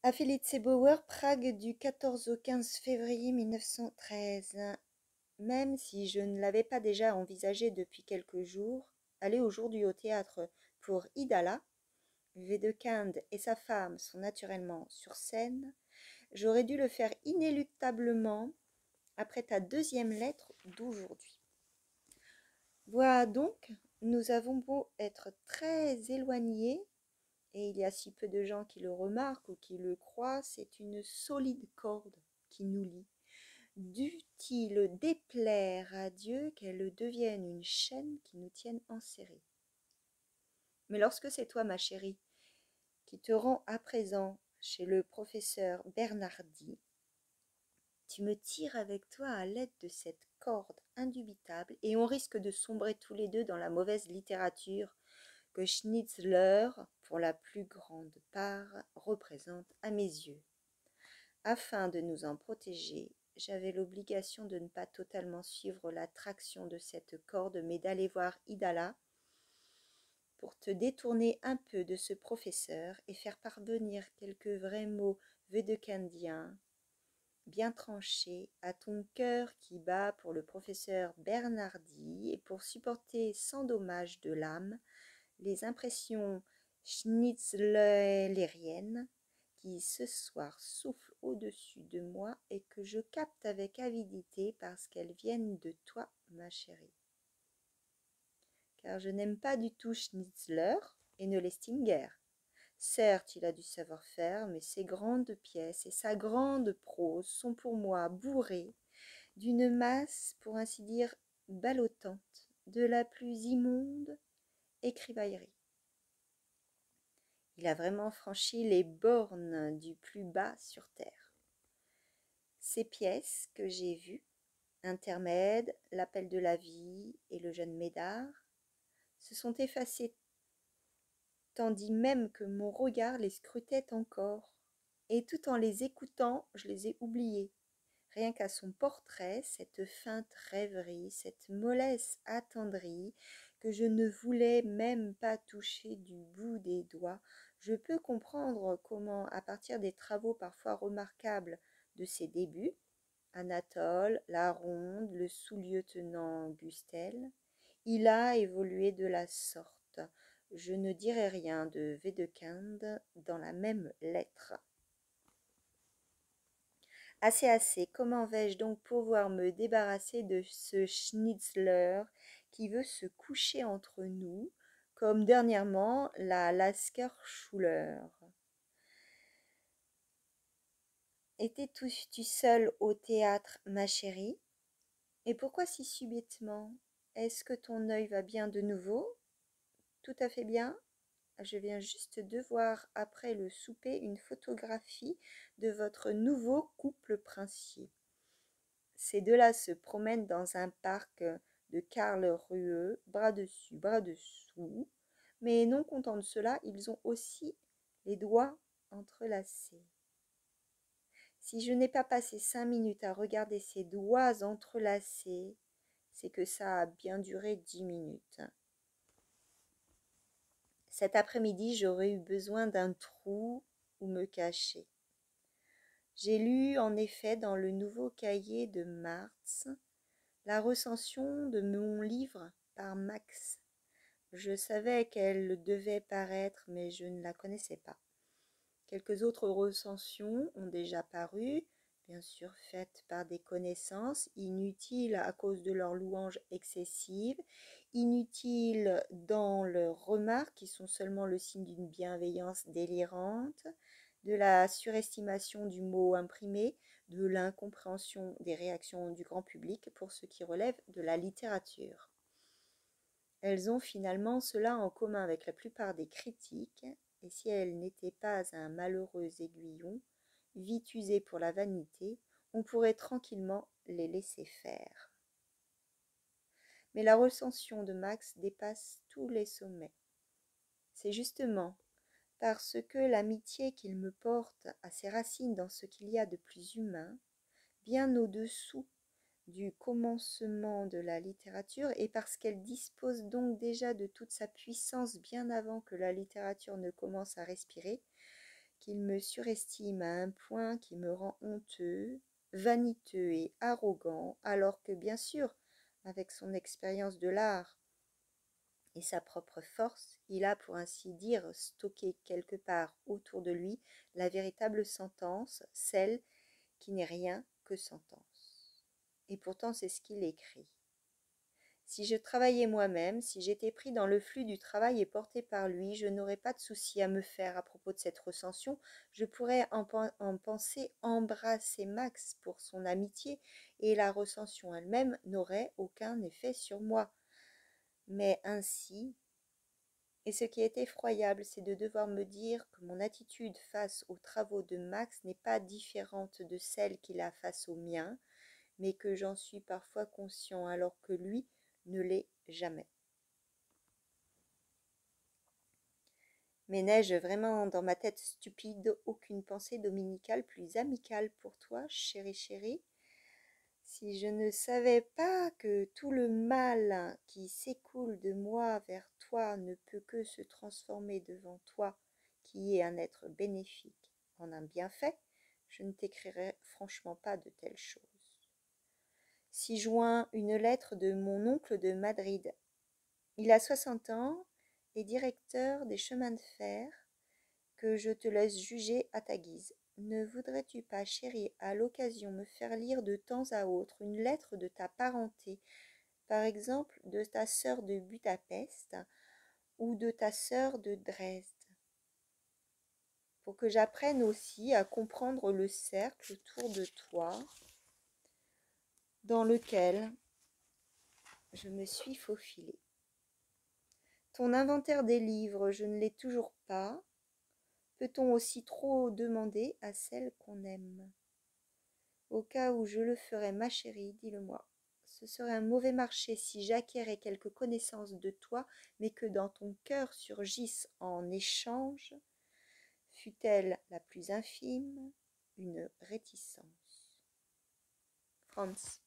À Felice-Bauer, Prague du 14 au 15 février 1913. Même si je ne l'avais pas déjà envisagé depuis quelques jours, aller aujourd'hui au théâtre pour Idala, Wedekind et sa femme sont naturellement sur scène, j'aurais dû le faire inéluctablement après ta deuxième lettre d'aujourd'hui. Voilà donc, nous avons beau être très éloignés, et il y a si peu de gens qui le remarquent ou qui le croient, c'est une solide corde qui nous lie. Dût-il déplaire à Dieu qu'elle devienne une chaîne qui nous tienne enserrés. Mais lorsque c'est toi, ma chérie, qui te rends à présent chez le professeur Bernardi, tu me tires avec toi à l'aide de cette corde indubitable et on risque de sombrer tous les deux dans la mauvaise littérature que Schnitzler, pour la plus grande part, représente à mes yeux. Afin de nous en protéger, j'avais l'obligation de ne pas totalement suivre la traction de cette corde, mais d'aller voir Idala pour te détourner un peu de ce professeur et faire parvenir quelques vrais mots wedekindiens bien tranchés à ton cœur qui bat pour le professeur Bernardi et pour supporter sans dommage de l'âme les impressions schnitzleriennes qui ce soir soufflent au-dessus de moi et que je capte avec avidité parce qu'elles viennent de toi, ma chérie. Car je n'aime pas du tout Schnitzler et ne l'estime guère. Certes, il a du savoir-faire, mais ses grandes pièces et sa grande prose sont pour moi bourrées d'une masse, pour ainsi dire, ballottante, de la plus immonde écrivaillerie. Il a vraiment franchi les bornes du plus bas sur terre. Ces pièces que j'ai vues, Intermède, L'appel de la vie et Le jeune Médard, se sont effacées, tandis même que mon regard les scrutait encore, et tout en les écoutant, je les ai oubliées. Rien qu'à son portrait, cette feinte rêverie, cette mollesse attendrie, que je ne voulais même pas toucher du bout des doigts, je peux comprendre comment, à partir des travaux parfois remarquables de ses débuts, Anatole, la Ronde, le sous-lieutenant Gustel, il a évolué de la sorte. Je ne dirai rien de Wedekind dans la même lettre. Assez, assez, comment vais-je donc pouvoir me débarrasser de ce Schnitzler qui veut se coucher entre nous, comme dernièrement la Lasker-Schuller. Étais-tu seule au théâtre, ma chérie? Et pourquoi si subitement? Est-ce que ton œil va bien de nouveau? Tout à fait bien? Je viens juste de voir après le souper une photographie de votre nouveau couple princier. Ces deux-là se promènent dans un parc de Karlsruhe, bras dessus, bras dessous, mais non contents de cela, ils ont aussi les doigts entrelacés. Si je n'ai pas passé 5 minutes à regarder ces doigts entrelacés, c'est que ça a bien duré 10 minutes. Cet après-midi, j'aurais eu besoin d'un trou où me cacher. J'ai lu en effet dans le nouveau cahier de Marthe la recension de mon livre par Max. Je savais qu'elle devait paraître, mais je ne la connaissais pas. Quelques autres recensions ont déjà paru, bien sûr faites par des connaissances, inutiles à cause de leurs louanges excessives, inutiles dans leurs remarques qui sont seulement le signe d'une bienveillance délirante, de la surestimation du mot imprimé, de l'incompréhension des réactions du grand public pour ce qui relève de la littérature. Elles ont finalement cela en commun avec la plupart des critiques, et si elles n'étaient pas un malheureux aiguillon, vite usé pour la vanité, on pourrait tranquillement les laisser faire. Mais la recension de Max dépasse tous les sommets. C'est justement parce que l'amitié qu'il me porte a ses racines dans ce qu'il y a de plus humain, bien au-dessous du commencement de la littérature, et parce qu'elle dispose donc déjà de toute sa puissance bien avant que la littérature ne commence à respirer, qu'il me surestime à un point qui me rend honteux, vaniteux et arrogant, alors que bien sûr, avec son expérience de l'art et sa propre force, il a pour ainsi dire stocké quelque part autour de lui la véritable sentence, celle qui n'est rien que sentence. Et pourtant c'est ce qu'il écrit. Si je travaillais moi-même, si j'étais pris dans le flux du travail et porté par lui, je n'aurais pas de souci à me faire à propos de cette recension. Je pourrais en penser embrasser Max pour son amitié et la recension elle-même n'aurait aucun effet sur moi. Mais ainsi, et ce qui est effroyable, c'est de devoir me dire que mon attitude face aux travaux de Max n'est pas différente de celle qu'il a face aux miens, mais que j'en suis parfois conscient alors que lui ne l'est jamais. Mais n'ai-je vraiment dans ma tête stupide aucune pensée dominicale plus amicale pour toi, chérie chérie? Si je ne savais pas que tout le mal qui s'écoule de moi vers toi ne peut que se transformer devant toi, qui es un être bénéfique, en un bienfait, je ne t'écrirais franchement pas de telles choses. Si joint une lettre de mon oncle de Madrid. Il a 60 ans, et directeur des chemins de fer, que je te laisse juger à ta guise. Ne voudrais-tu pas, chérie, à l'occasion me faire lire de temps à autre une lettre de ta parenté, par exemple de ta sœur de Budapest ou de ta sœur de Dresde, pour que j'apprenne aussi à comprendre le cercle autour de toi dans lequel je me suis faufilée. Ton inventaire des livres, je ne l'ai toujours pas. Peut-on aussi trop demander à celle qu'on aime? Au cas où je le ferais, ma chérie, dis-le-moi. Ce serait un mauvais marché si j'acquérais quelque connaissance de toi, mais que dans ton cœur surgisse en échange, fût-elle la plus infime, une réticence. Franz.